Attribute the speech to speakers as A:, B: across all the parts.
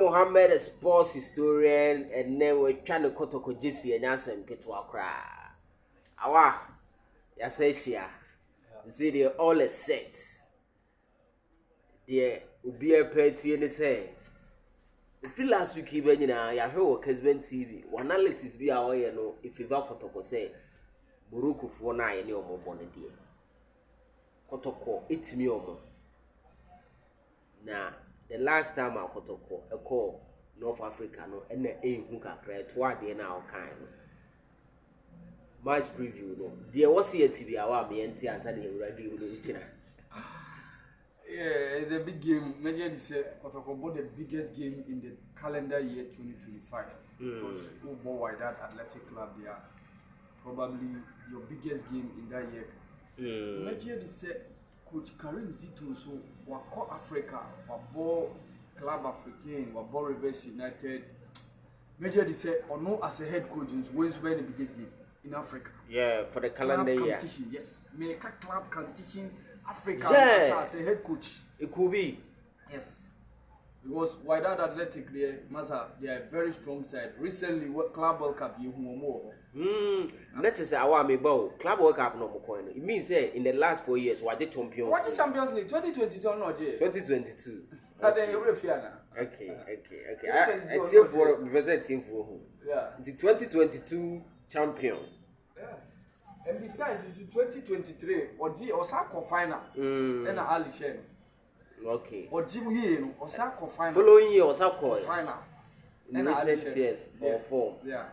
A: Mohammed, a sports historian, and then we're trying to Kotoko Jisi and Yansem get to our cry. Awal, Yasesia, see they're all a set. There will be a petty and say. If you last week, even in a Yahoo Kesben TV, one analysis be our you know if you have Kotoko say, Buruku for 9 and your more bonnet dear. Kotoko, it's me or more. Now, the last time I Kotoko, a call North Africa, no, and the A who can cry toward the now kind. Match preview, no. There was here TV, our BNT and Sunday review with China.
B: Yeah, it's a big game. Major is Kotoko bought the biggest game in the calendar year 2025. Because Ubo Wydad Athletic Club, they are probably your biggest game in that year. Major is Coach Karim Zito, so Wako Africa, Wabo Club African, Wabo Rivers United. Major is or no as a head coach wins where the biggest game in Africa.
A: Yeah, for the calendar year.
B: Yes, make a club competition. Africa as a head coach.
A: It could be.
B: Yes. Because Wydad Athletic, they are very strong side. Recently, what Club World Cup you more.
A: Let's say our bow Club World Cup no more coin. It means in the last 4 years, what the champions?
B: What the Champions League? 2022 or not?
A: 2022.
B: Okay.
A: Okay. I team for represent team for who?
B: Yeah.
A: The 2022 champion.
B: And besides, it's 2023 or Sako final. Then Ali Shen.
A: Okay.
B: Or Jim or Sako final.
A: Following year or Sako
B: final.
A: In recent years or form.
B: Yeah.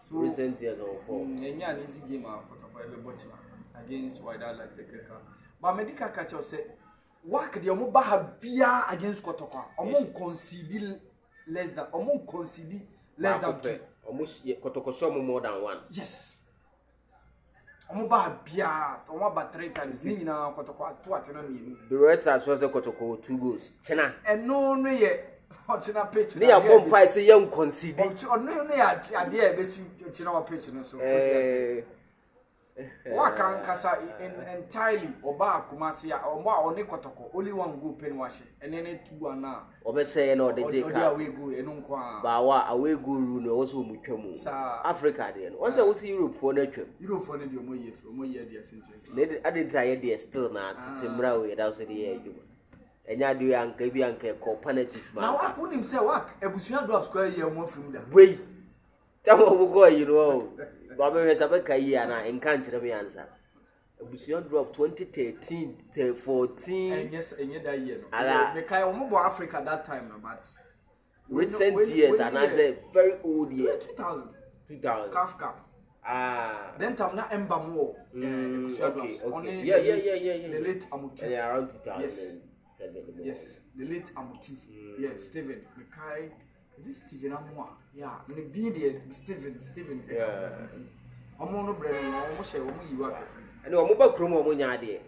B: So
A: recent years or form.
B: An easy game against Wydad like the Keka. But medical catcher said, "Work the Omobaha Bia against Kotoko. Among concede less than 2.
A: Almost Kotoko show more than 1.
B: Yes. Omoba Bia, Omaba 3 times. Nina Kotoko 2 at
A: the rest are also Kotoko 2 goals. China.
B: And no way. China pitch.
A: They are bomb price young concede.
B: Oh, no, I dear basic China pitch. So, Wakan Kasa entirely Oba Kumasia or more on Kotoko, only 1 goal pen washing, and then 2 are now.
A: Obe say no, the Jaka
B: away go and Unqua.
A: Bawa away guru also Mukamu. Africa then. Once I was Europe for nature.
B: Europe for your more year from 1 year, dear century.
A: I didn't try it still not. Timbrawe, that was the year. And ya do young Kabianka call penalties.
B: Now I put him say work, a Busian Dwarf Square year more from them.
A: Wait. Tell what go, you know. Bobby has a better year and I encountered me answer. Busian drop 2013 to 14.
B: And yes, and yet that year. The Kayombo Africa that time, but
A: recent years and I say very old years.
B: 2000.
A: Calf
B: Cup.
A: Then
B: time na Emba Mo.
A: Okay. Yeah.
B: The late Amutu.
A: Yeah, around 2007.
B: Yes, the late Amutu. Yeah, Steven. Mekai. Is this Steven Amoa? Yeah, the D Steven. Yeah. Omono Brennan, almost a woman you work.
A: And Omoba Chromo Munyadi.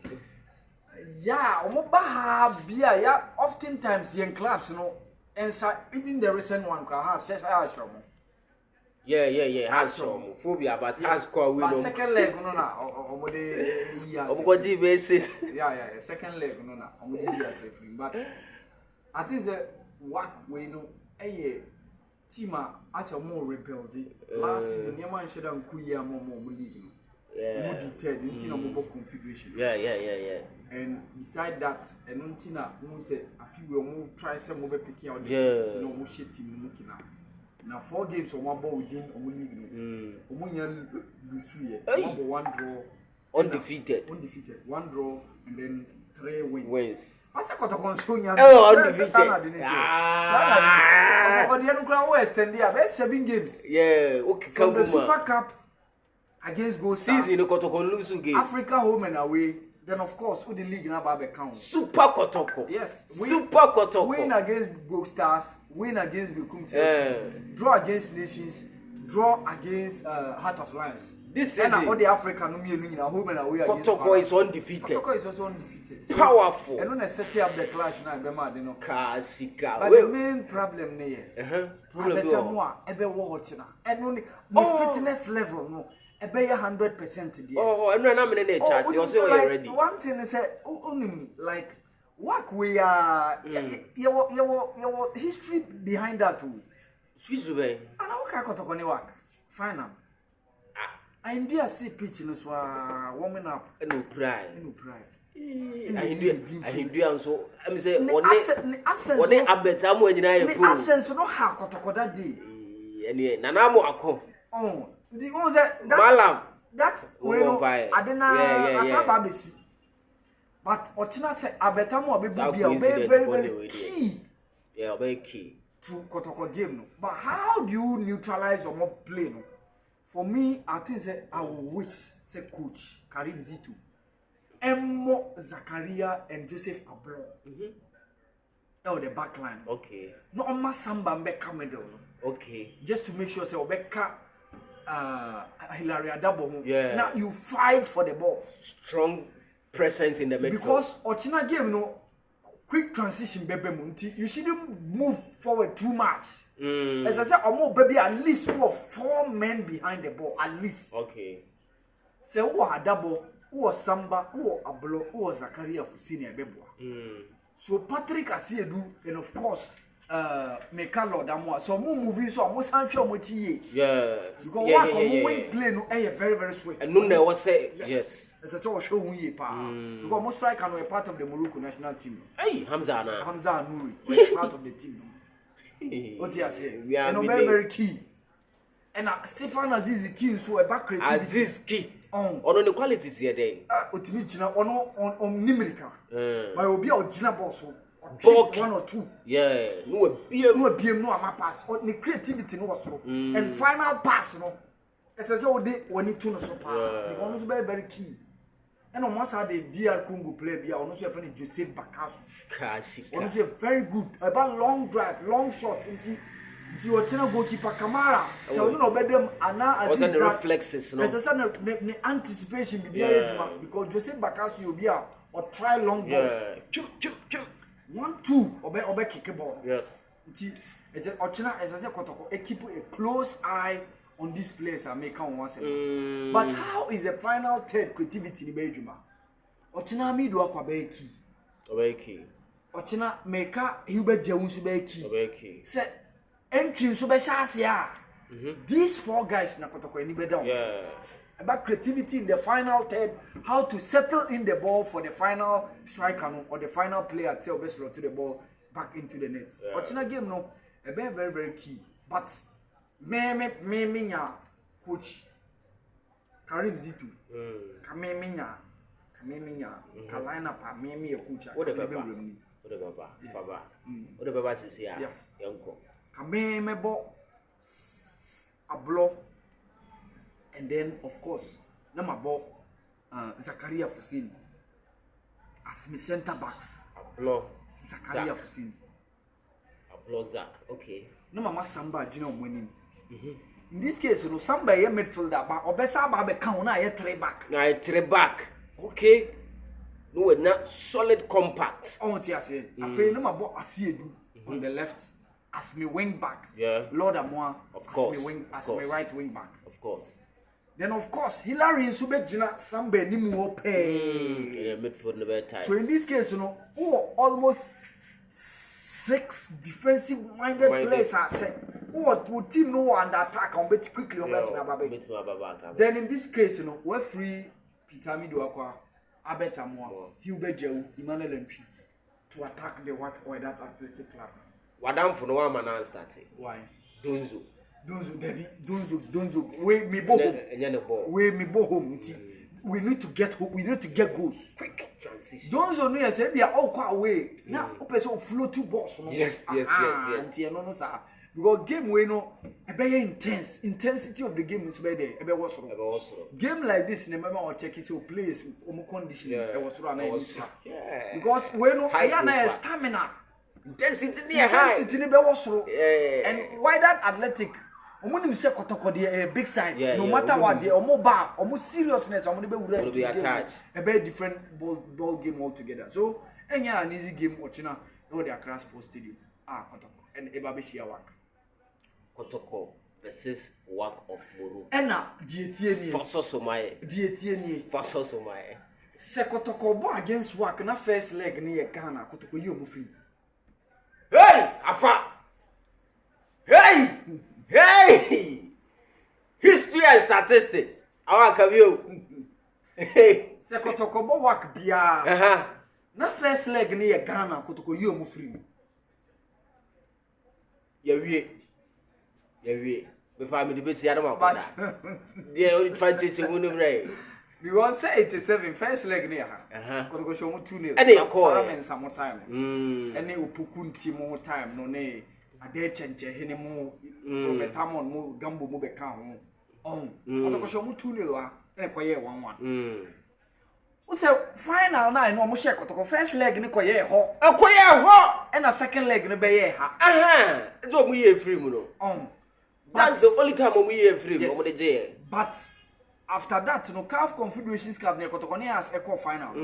B: Yeah, Omoba beer, yeah, oftentimes young clubs, you know, and even the recent one has said,
A: Yeah, has some phobia, but has called with
B: second leg, no,
A: the basis.
B: Yeah, second leg, no, but I think the work we know, a team as a more repelled last season, your man should have Kuya more league. More detailed in mobile configuration. Yeah. And beside that, and Untina who said a few will move, try some mobile picking out the pieces, no more shit team looking at. Now 4 games on one ball within a league. Omunya Lusuye, 1 draw,
A: undefeated,
B: 1 draw, and then 3 wins. What's a Kotoko Sonia?
A: Oh, undefeated.
B: West and there are 7 games.
A: Yeah, okay.
B: From the Super Cup against Go Stars,
A: season Kotoko lose game.
B: Africa home and away. Then of course, who the league now by count?
A: Super Kotoko.
B: Yes.
A: Super Kotoko.
B: Win against Go Stars, win against Bukum Chelsea, draw against Nations, draw against Heart of Lions.
A: This season,
B: all the African home and away against
A: Kotoko is undefeated.
B: Kotoko is also undefeated. So,
A: powerful.
B: And when I set up the clash now, they know.
A: Kasika.
B: But the main problem there, and only the fitness level, no. A 100% there.
A: Oh, I'm not in the chat. You also already.
B: One thing is like Work we are your history behind that too.
A: Swiss way.
B: And I work Kotoko ni work. Fine now. I India see pitch no so warming up.
A: No pride.
B: No pride.
A: I India so I say absence abeta mo nyina ye
B: pro. Absence no ha Kotoko that day.
A: Ene nana mo akọ.
B: Oh, the one that
A: Malam.
B: That we no adena asaba besi. But Ochina say abeta mo be very key.
A: Yeah, very key
B: to Kotoko game no. But how do you neutralize or more play no? For me, I think say I will wish say coach Karim Zitu, Emmo Zakaria and Joseph Ablo. Oh, the back line.
A: Okay.
B: No, Amma Samba Mbeka medal.
A: Okay.
B: Just to make sure say Obeka Hilary Adabo.
A: Yeah.
B: Now you fight for the ball.
A: Strong presence in the midfield.
B: Because Ochina game no quick transition bebe munti. You shouldn't move forward too much. As I said, baby, at least 4 men behind the ball, at least.
A: Okay.
B: Say who had double, who was Samba, who was Ablo, who was Zakaria for senior Bebo. So Patrick Asiedu, and of course, Mekalo Damwa. So more movies, so almost I'm sure Mochi.
A: Yeah.
B: Because one play no very, very swift.
A: And none there was say yes.
B: As I saw show we because most striker no a part of the Morocco national team.
A: Hey, Hamza
B: Nuri, part of the team. What you say? And very key. And Stefan Aziz key so a back creativity.
A: Aziz key. On the qualities here then.
B: Ultimate on numerical. But will be original boss. 1 or 2.
A: Yeah.
B: No BM no ama pass. Or the creativity no so. And final pass no. As I say they when it no so power. Because no very key. And on one side the DR Congo player be on also friend Joseph Bakasu. On also very good about long drive, long shot into the Ochina goalkeeper Kamara. So no bet them ana as
A: the reflexes no.
B: As I said anticipation be because Joseph Bakasu will be or try long balls. 1-2 obe kick ball.
A: Yes.
B: Ochina as I said Kotoko keep a close eye on this place I make on once. But how is the final third creativity in Bejuma? Ochina mi do akwa be key.
A: Obeki.
B: Ochina meka Hubert Jones be key.
A: Obeki.
B: Say entry so be shasia. These 4 guys na Kotoko any be down.
A: Yeah.
B: About creativity in the final third, how to settle in the ball for the final striker or the final player tell best to the ball back into the net. Yeah. Ochina game no a very very key. But me nya coach Karim Zitu kame me nya kalina pa me a coach
A: what the baba sisi ya yanko
B: kame me bo Ablo and then of course na mabo Zakaria Fusini as me center backs
A: Ablo
B: Zakaria Fusini
A: Ablo Zak okay
B: no mama Samba Gina winning. In this case, you know, somebody a midfielder, but Obesa Babe count na 3 back.
A: Na 3 back. Okay. No, not solid compact.
B: Oh, what you say? I feel no mabo Asiedu on the left as me wing back.
A: Yeah.
B: Lord Amoa as me right wing back.
A: Of course.
B: Then of course, Hilary Sube Gina somebody ni mu pay.
A: Yeah, midfield the better.
B: So in this case, you know, almost 6 defensive-minded players are set. To team no under attack on bet quickly on bet. Then in this case, you know, we're free Peter Midoakwa, Abetamwa, Hubert Joe, Emmanuel Entry to attack the work or that athletic club.
A: Wadam for no one man starting.
B: Why?
A: Donzo,
B: Debbie, Donzo. We me bo home. We me bo home. We need to get goals. Quick transition. Donzo no say be all quite away. Now, person flow 2 balls.
A: Yes.
B: Because game we know a very intensity of the game is better. Game like this, remember our check is your place with condition. Because we know Ayana stamina, intensity and why that athletic. Omunim se Kotoko dey a big side. No matter what they omo bar, omo seriousness, omo dey be attached. A very different ball game altogether. So enya an easy game Ochina no the Accra Sports Stadium. Kotoko and Ebabeshia work.
A: Kotoko versus work of Muru.
B: Ena dietie ni.
A: Faso somaye.
B: Dietie ni.
A: Faso somaye.
B: Se Kotoko bo against work na first leg near Ghana, Kotoko you move free.
A: Hey, Afa! Hey! History and statistics. Awal come you. Hey.
B: Se Kotoko bo work bia. Na first leg near Ghana, Kotoko you move free.
A: Yeah. Before me debate here,
B: But
A: the only fancy to win right.
B: we want say 87 first leg near her. Kotoko show 2-0.
A: And they call
B: some time. Any upukunti more time no ne. Ade chenche hene mu Robertamon mu gambo mu beka ho. Kotoko show 2-0 a na koye 1-1. We say final na no mo share Kotoko first leg ni koye ho.
A: Akoye ho.
B: And a second leg ni be ye ha.
A: It's what we hear free no. That's the only time we hear free no the J.
B: But after that, no CAF Confederations Cup near Kotoko has a quarter final.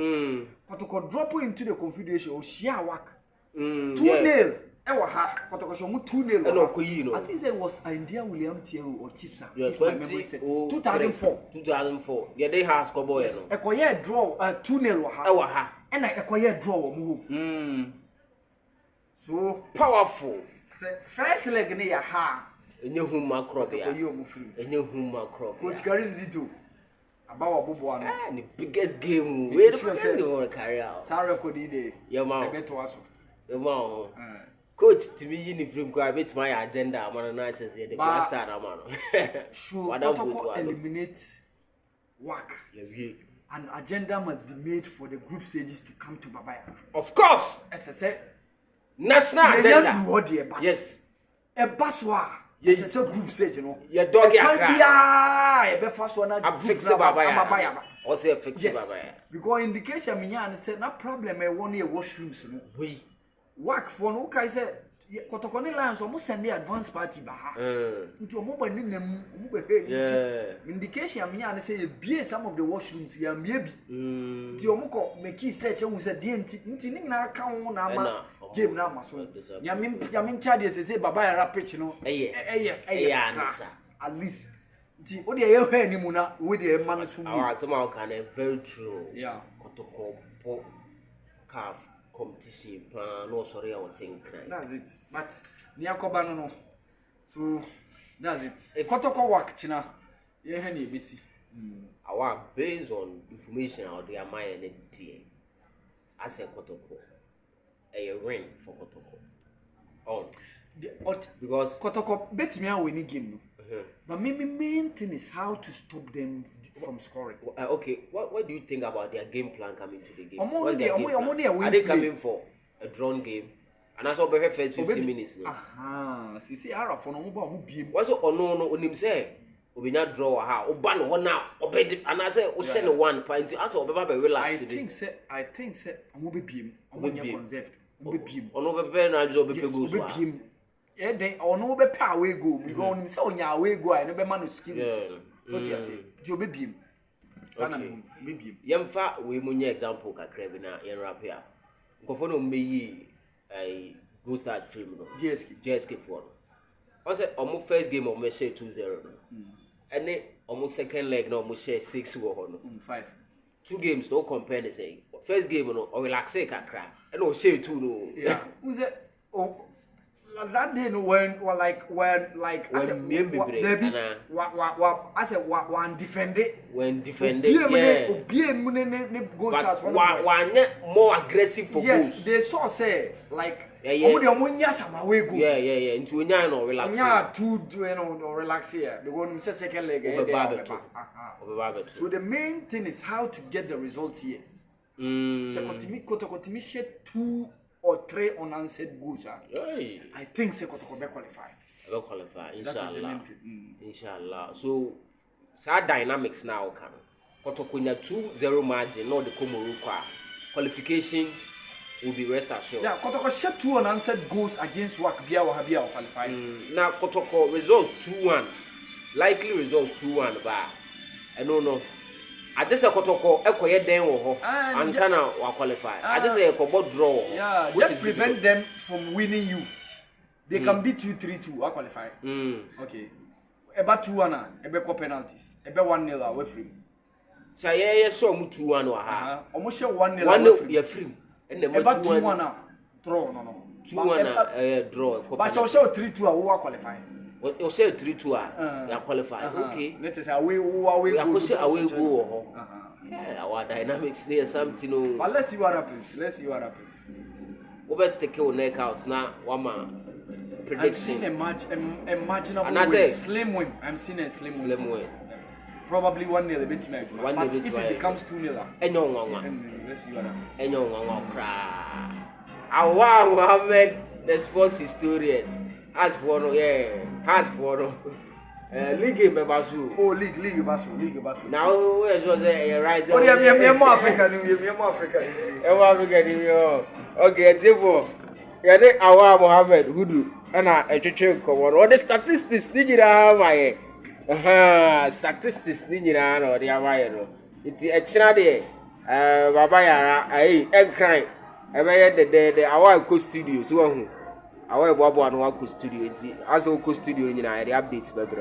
B: Kotoko drop into the Confederation or share work. 2-0. Ewa ha. Kotoko show 2-0. I think it was India William Thierry or Chipsa. If my memory said 2004.
A: Yeah, they have scoreboard.
B: Yes. Ekoye draw 2-0 ha.
A: Ewa ha.
B: And Ekoye draw mu. So
A: Powerful.
B: First leg near ha.
A: Enye huma crop ya. Enye huma crop.
B: Coach Karim Zito. About Bobo ano.
A: The biggest game we ever carry out.
B: Sa record dey.
A: Your man.
B: I bet was.
A: Your man. Coach to me uniform go bit my agenda am na chance the blaster am no.
B: Should Kotoko eliminate work.
A: Yeah.
B: An agenda must be made for the group stages to come to Babaya.
A: Of course.
B: As I said,
A: national agenda.
B: Yes. A baswa. Yes, it's a group stage, you know.
A: Your dog
B: ya be first one
A: na fix Babaya. Or say fix Babaya.
B: Because indication me and say no problem e one year washrooms no.
A: We
B: work for no kai say Kotoko ni lines almost send the advance party ba ha. Nti omo ba ni nam omo be he. Indication me and say be some of the washrooms ya maybe. Nti omo ko make search and say dey nti ni na ka ho na ma game na ma so. Ya min charge say baba ya pitch no. At least nti o dey ye hwe ni mu na we dey man so.
A: Our somehow can very true.
B: Yeah.
A: Kotoko po CAF competition no sorry I would think.
B: That's it. But niakoba no. So that's it. Kotoko work china. Ye he na ebesi.
A: Awal based on information out there my NDA. As a Kotoko. A win for Kotoko. Because
B: Kotoko bet me a winning game no. But main thing is how to stop them from scoring.
A: Okay, what do you think about their game plan coming to the game?
B: Are
A: they coming for a drawn game? And that's all the first 15 minutes.
B: See, I for no more beam.
A: What's no, him say? We not draw ha, or ban one now, or bed, and I say, we send one point. As of the relax.
B: I think, I'm be beam. I'm going to conserve. Beam.
A: On over pen, I'll be
B: beam. Yeah, they or no be power we go because on so nya we go I no be man skill it. What you say? Do be beam. Sana be beam.
A: Yemfa we munye example kakra bi na yen rap here. Nkofo no meyi go start film no. JSK for. I say omo first game omo share 2-0 no. Ene omo second leg no omo share 6 wo ho no. 5. 2 games no compare the say. First game no o relax e kakra. Ene o share 2 no.
B: Yeah. Who say oh that day no when I said one defended yeah
A: one more aggressive for
B: yes goals. They saw say like yeah
A: into no relax
B: yeah to relax here because say second leg so the main thing is how to get the result here so continue share 2 or 3 unanswered goals. I think Kotoko will qualify.
A: Will qualify, inshallah. Inshallah. So, sad dynamics now can. Kotoko nya 2-0 margin, no the Komoruka. Qualification will be rest assured.
B: Yeah, Kotoko shot 2 unanswered goals against Wakbia or Habia will qualify.
A: Now Kotoko results 2-1. Likely results 2-1, but I don't know. I just say Kotoko ekoye den wo ho ansana wa qualify. I just say Ekobo draw.
B: Yeah, just prevent them from winning you. They can beat you 3-2 wa qualify. Okay. Eba 2-1 ebe ko penalties. Ebe 1-0 away free.
A: Chaye so mu 2-1 wa ha.
B: Omo she 1-0
A: 1 ya free. And the
B: 2-1 draw no.
A: 2-1 draw.
B: But so 3-2 a wo qualify.
A: O say 3-2 ya qualify. Okay.
B: Let us away away
A: go. Yeah, our dynamics there something no.
B: But let's see what happens.
A: We best take your neck out now. One man prediction.
B: I'm seeing imaginable win. Slim win. I'm seeing a slim win. Probably 1-0 a bit match. But if it becomes 2-0, let's see what happens.
A: Awal Mohammed, the sports historian. As for no, league Basu.
B: Oh, league Basu.
A: Now, where's was there right?
B: Oh, yeah, more African.
A: Okay, therefore, Awal Mohammed, who do, and I check come on. What the statistics did you have? Statistics did you know? The Awal, it's a China, Babaya, egg crime. I made the Awal Co Studios. Awal Bobo and Wako Studio. As Oko Studio in the updates, baby.